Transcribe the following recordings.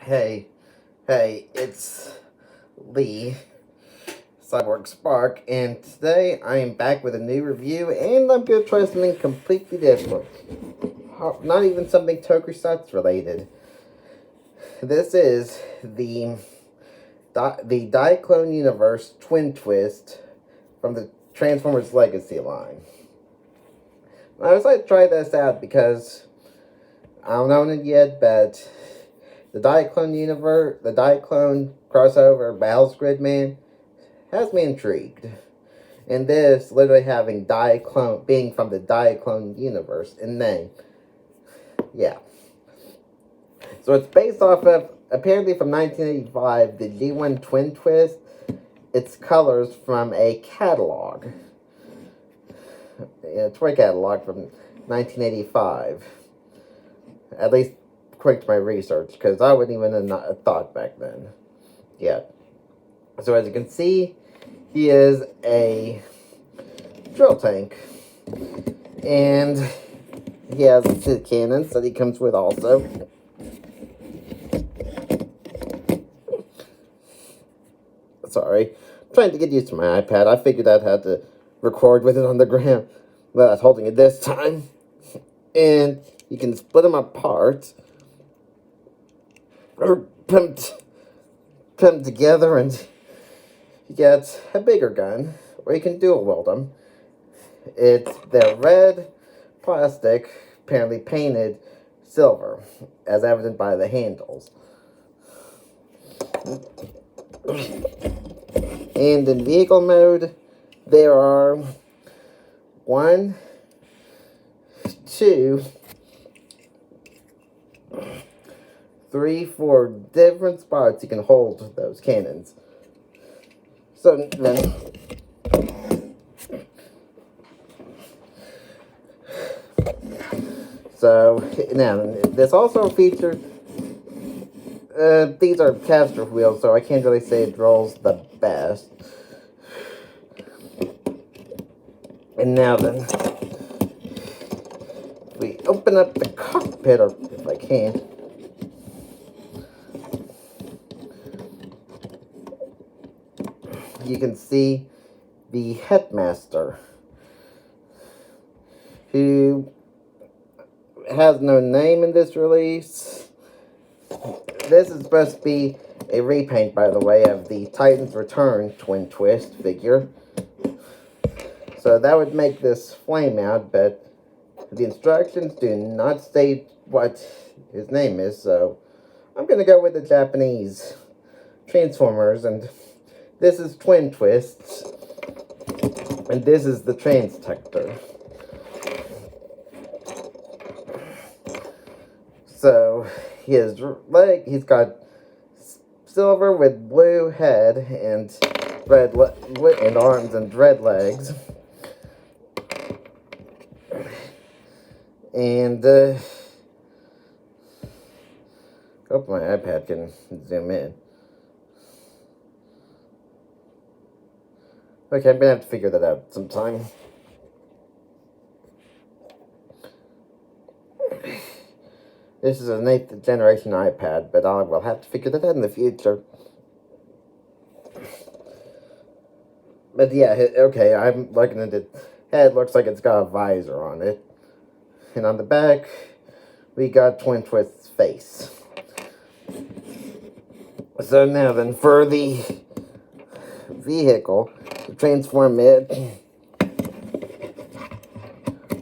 Hey, hey, it's Lee, Cyborg Spark, and today I am back with a new review, and I'm going to try something completely different. Not even something Tokusatsu related. This is the Diaclone Universe Twin Twist from the Transformers Legacy line. I decided to try this out because I don't own it yet, but the Diaclone crossover Battles Gridman has me intrigued. And this literally having Diaclone being from the Diaclone universe in name. Yeah. So it's based off of, apparently from 1985, the G1 Twin Twist. It's colors from a catalog. A toy catalog from 1985. At least according to my research, because I wouldn't even have thought back then. Yeah. So as you can see, he is a drill tank. And he has two cannons that he comes with also. Sorry. I'm trying to get used to my iPad. I figured I'd have to record with it on the ground. But I was holding it this time. And you can split them apart. Or put them together and you get a bigger gun. Or you can dual wield them. They're red plastic, apparently painted silver, as evident by the handles. And in vehicle mode, there are 1, 2, 3, 4 different spots you can hold those cannons. So then, now this also features. These are caster wheels, so I can't really say it rolls the best. And now then, we open up the cockpit, or if I can. You can see the headmaster, who has no name in this release. This is supposed to be a repaint, by the way, of the Titans Return Twin Twist figure. So that would make this flame out, but the instructions do not state what his name is, so I'm going to go with the Japanese Transformers, and this is Twin Twists, and this is the Transtector. So, he's got silver with blue head and and arms and red legs. And, hope my iPad can zoom in. Okay, I'm gonna have to figure that out sometime. This is an 8th generation iPad, but I will have to figure that out in the future. But yeah, okay, I'm looking at it. Head looks like it's got a visor on it. And on the back, we got Twin Twist's face. So now then, for the vehicle, to transform it,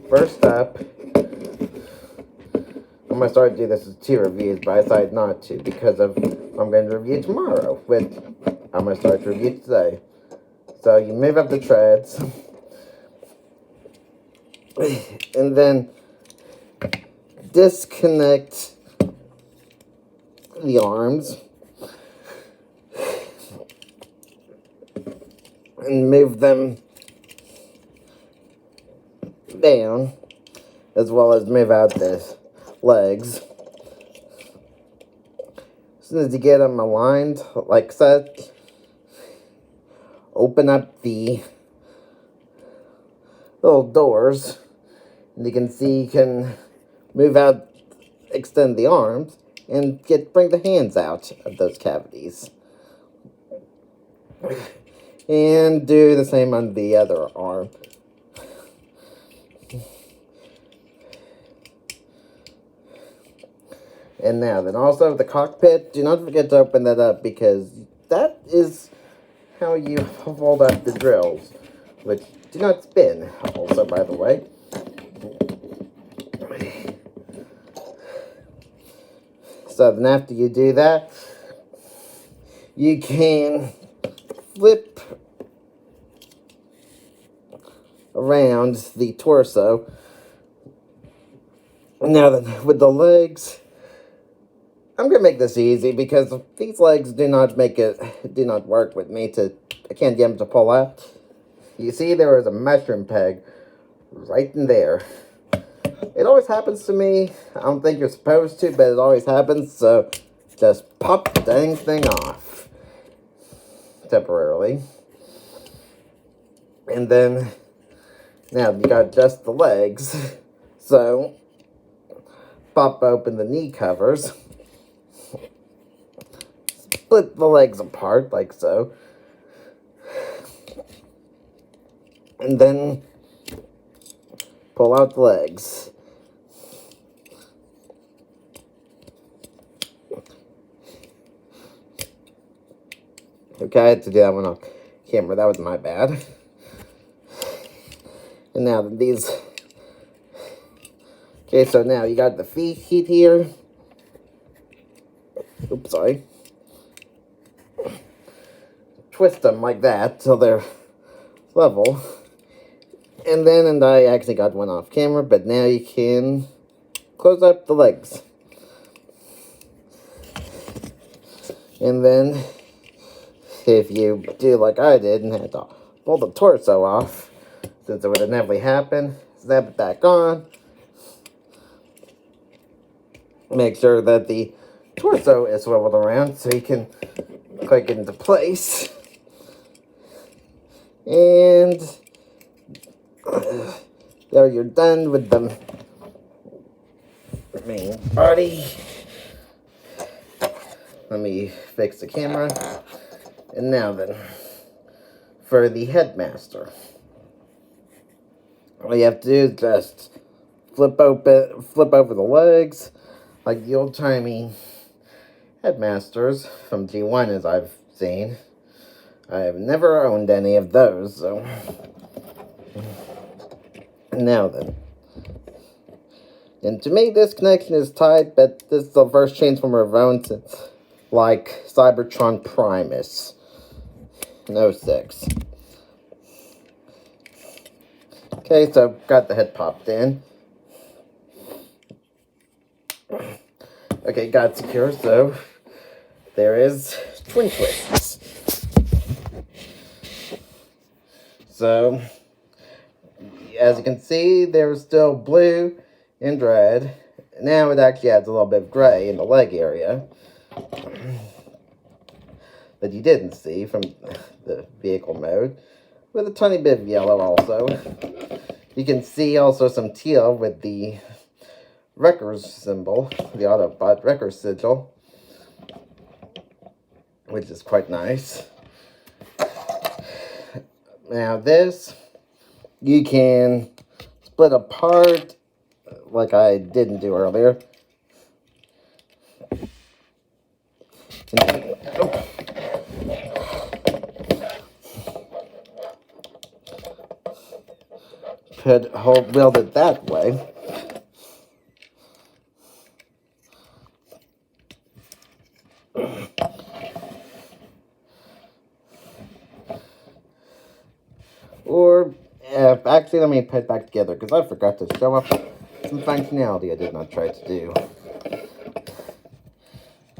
first up, I'm going to start to do this as 2 reviews, but I decided not to because I'm going to review tomorrow, which I'm going to start to review today. So you move up the treads, and then disconnect the arms, and move them down, as well as move out the legs. As soon as you get them aligned, like that, open up the little doors, and you can see you can move out, extend the arms, and bring the hands out of those cavities. And do the same on the other arm. And now then, also the cockpit, do not forget to open that up, because that is how you fold up the drills, which do not spin, also, by the way. So then after you do that, you can flip around the torso. Now then, with the legs, I'm gonna make this easy, because these legs do not work with me. I can't get them to pull out. You see, there is a mushroom peg right in there. It always happens to me. I don't think you're supposed to, but it always happens. So just pop the dang thing off temporarily, and then now you got just the legs. So pop open the knee covers. Split the legs apart, like so. And then pull out the legs. Okay, I had to do that one off camera. That was my bad. And now these... Okay, so now you got the feet here. Oops, sorry. Twist them like that till they're level. And I actually got one off camera, but now you can close up the legs. And then, if you do like I did and had to pull the torso off, since it would have never happened, snap it back on. Make sure that the torso is swiveled around so you can click it into place. And there, you're done with the main body. Let me fix the camera. And now then, for the headmaster, all you have to do is just flip over the legs, like the old-timey headmasters from G1, as I've seen. I have never owned any of those, so... Now then. And to me, this connection is tight, but this is the first change from our own since, like, Cybertron Primus. No 6. Okay, so got the head popped in. Okay, got secure, so there is twin twists. So, as you can see, there's still blue and red. Now it actually adds a little bit of gray in the leg area that you didn't see from the vehicle mode, with a tiny bit of yellow also. You can see also some teal with the Wrecker's symbol, the Autobot Wrecker sigil, which is quite nice. Now this, you can split apart like I didn't do earlier. Weld it that way. Or, actually, let me put it back together, because I forgot to show off some functionality I did not try to do.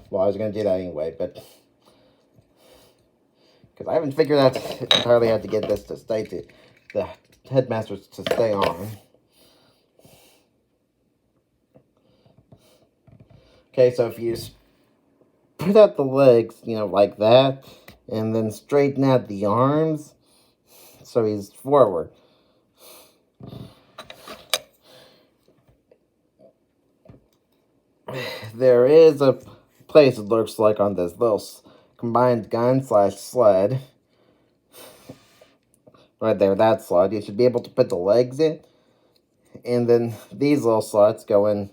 Well, I was going to do that anyway, but... Because I haven't figured out entirely how to get this to stay to... the headmasters to stay on. Okay, so if you put out the legs, like that, and then straighten out the arms... So he's forward. there is a place it looks like on this little combined gun slash sled. Right there, that slot. You should be able to put the legs in. And then these little slots go in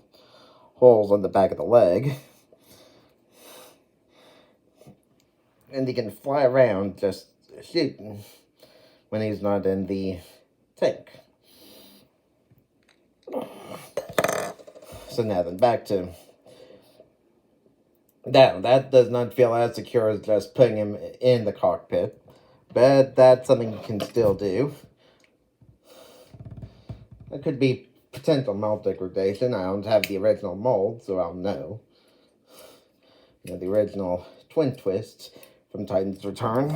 holes on the back of the leg. And he can fly around just shooting when he's not in the tank. So now then, back to that does not feel as secure as just putting him in the cockpit, but that's something you can still do. It could be potential mold degradation. I don't have the original mold, so I'll know. You know, the original twin twists from Titan's Return.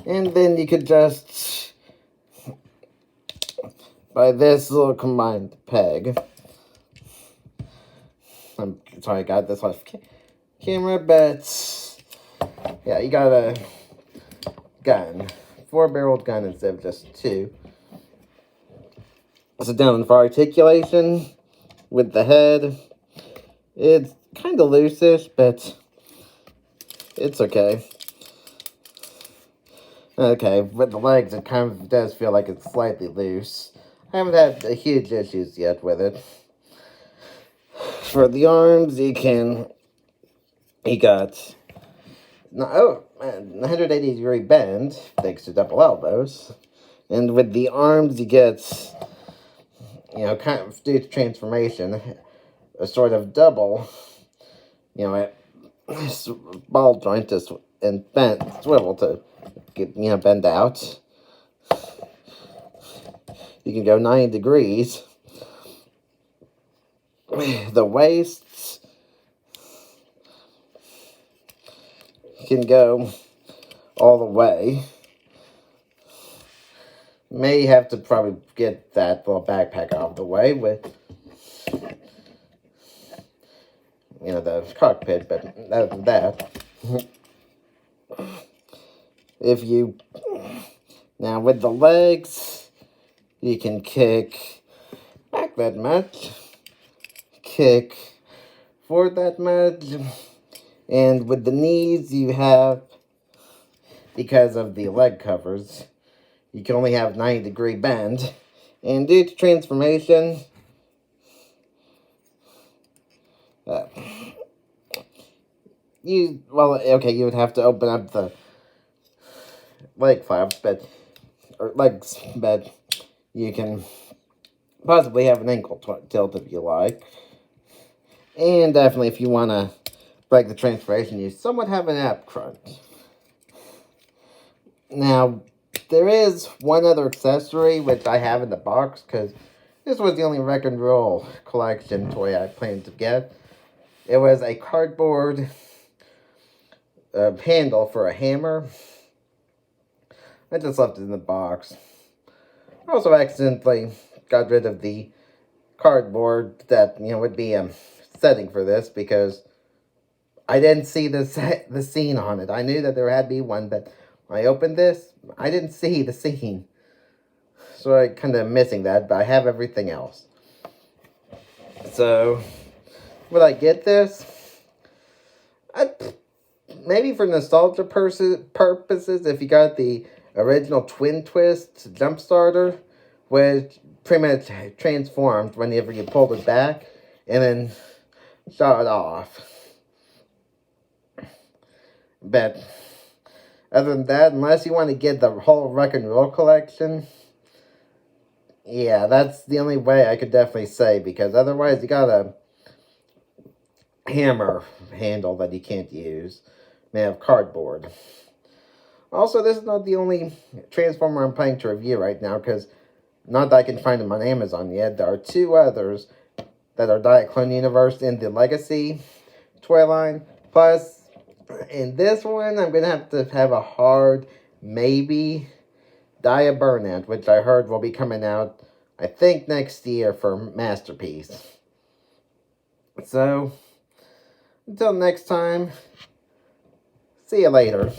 And then you could just buy this little combined peg. I'm sorry I got this off camera, but yeah, you got a gun. 4-barreled gun instead of just 2. So down for articulation with the head, it's kind of loose-ish, but it's okay. Okay, with the legs, it kind of does feel like it's slightly loose. I haven't had huge issues yet with it. For the arms, you got 180-degree bend, thanks to double elbows. And with the arms, you get, kind of due to transformation, a sort of double, ball joint and swivel to get, bend out. You can go 90 degrees. The waist can go all the way. May have to probably get that little backpack out of the way with, the cockpit, but other than that, now with the legs, you can kick back that much, kick forward that much, and with the knees you have, because of the leg covers, you can only have 90-degree bend, and due to transformation, you would have to open up the leg flaps, but you can possibly have an ankle tilt if you like. And definitely if you want to break the transformation, you somewhat have an ab crunch. Now, there is one other accessory which I have in the box, because this was the only Wreck and Roll collection toy I planned to get. It was a cardboard handle for a hammer. I just left it in the box. I also accidentally got rid of the cardboard that, would be a setting for this, because I didn't see the scene on it. I knew that there had to be one, but when I opened this, I didn't see the scene. So I kind of missing that, but I have everything else. So, would I get this? Maybe for nostalgia purposes, if you got the original Twin Twist jump starter, which pretty much transformed whenever you pulled it back and then shot it off. But other than that, unless you want to get the whole Wreck and Roll collection, yeah, that's the only way I could definitely say, because otherwise you got a hammer handle that you can't use. May have cardboard. Also, this is not the only Transformer I'm planning to review right now, because not that I can find them on Amazon yet. There are 2 others that are Diaclone Universe in the Legacy toy line. Plus, in this one, I'm going to have a hard maybe Dia Burnout, which I heard will be coming out, I think, next year for Masterpiece. So, until next time, see you later.